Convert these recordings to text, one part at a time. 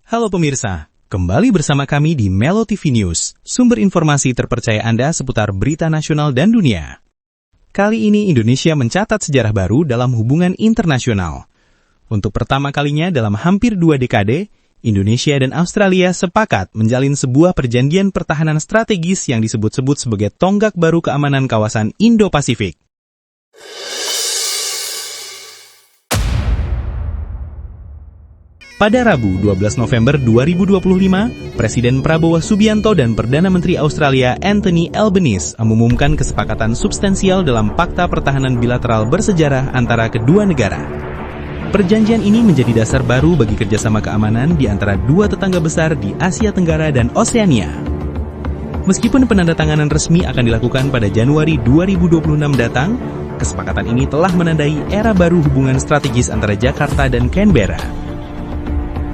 Halo pemirsa, kembali bersama kami di Melo TV News, sumber informasi terpercaya Anda seputar berita nasional dan dunia. Kali ini Indonesia mencatat sejarah baru dalam hubungan internasional. Untuk pertama kalinya dalam hampir 2 dekade, Indonesia dan Australia sepakat menjalin sebuah perjanjian pertahanan strategis yang disebut-sebut sebagai tonggak baru keamanan kawasan Indo-Pasifik. Pada Rabu 12 November 2025, Presiden Prabowo Subianto dan Perdana Menteri Australia Anthony Albanese mengumumkan kesepakatan substansial dalam Fakta Pertahanan Bilateral bersejarah antara kedua negara. Perjanjian ini menjadi dasar baru bagi kerjasama keamanan di antara dua tetangga besar di Asia Tenggara dan Oseania. Meskipun penandatanganan resmi akan dilakukan pada Januari 2026 datang, kesepakatan ini telah menandai era baru hubungan strategis antara Jakarta dan Canberra.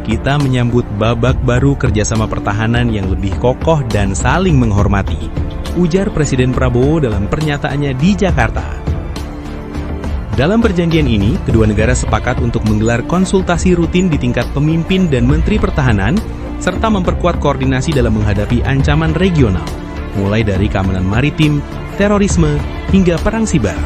Kita menyambut babak baru kerjasama pertahanan yang lebih kokoh dan saling menghormati, ujar Presiden Prabowo dalam pernyataannya di Jakarta. Dalam perjanjian ini, kedua negara sepakat untuk menggelar konsultasi rutin di tingkat pemimpin dan menteri pertahanan, serta memperkuat koordinasi dalam menghadapi ancaman regional, mulai dari keamanan maritim, terorisme, hingga perang siber.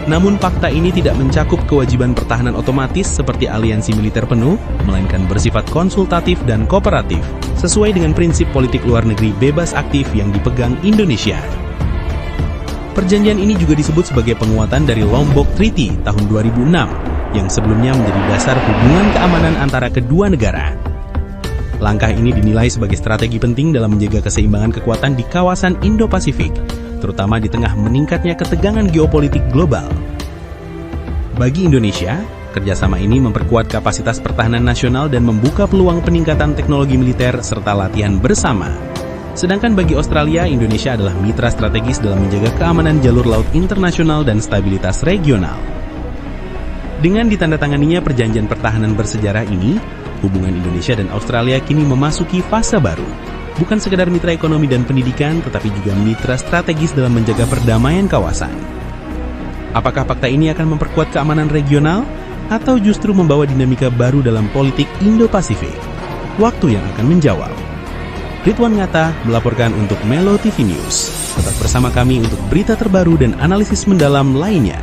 Namun fakta ini tidak mencakup kewajiban pertahanan otomatis seperti aliansi militer penuh, melainkan bersifat konsultatif dan kooperatif, sesuai dengan prinsip politik luar negeri bebas aktif yang dipegang Indonesia. Perjanjian ini juga disebut sebagai penguatan dari Lombok Treaty tahun 2006, yang sebelumnya menjadi dasar hubungan keamanan antara kedua negara. Langkah ini dinilai sebagai strategi penting dalam menjaga keseimbangan kekuatan di kawasan Indo-Pasifik, terutama di tengah meningkatnya ketegangan geopolitik global. Bagi Indonesia, kerjasama ini memperkuat kapasitas pertahanan nasional dan membuka peluang peningkatan teknologi militer serta latihan bersama. Sedangkan bagi Australia, Indonesia adalah mitra strategis dalam menjaga keamanan jalur laut internasional dan stabilitas regional. Dengan ditandatanganinya perjanjian pertahanan bersejarah ini, hubungan Indonesia dan Australia kini memasuki fase baru. Bukan sekedar mitra ekonomi dan pendidikan, tetapi juga mitra strategis dalam menjaga perdamaian kawasan. Apakah fakta ini akan memperkuat keamanan regional, atau justru membawa dinamika baru dalam politik Indo-Pasifik? Waktu yang akan menjawab. Ridwan Ngata melaporkan untuk Melo TV News. Tetap bersama kami untuk berita terbaru dan analisis mendalam lainnya.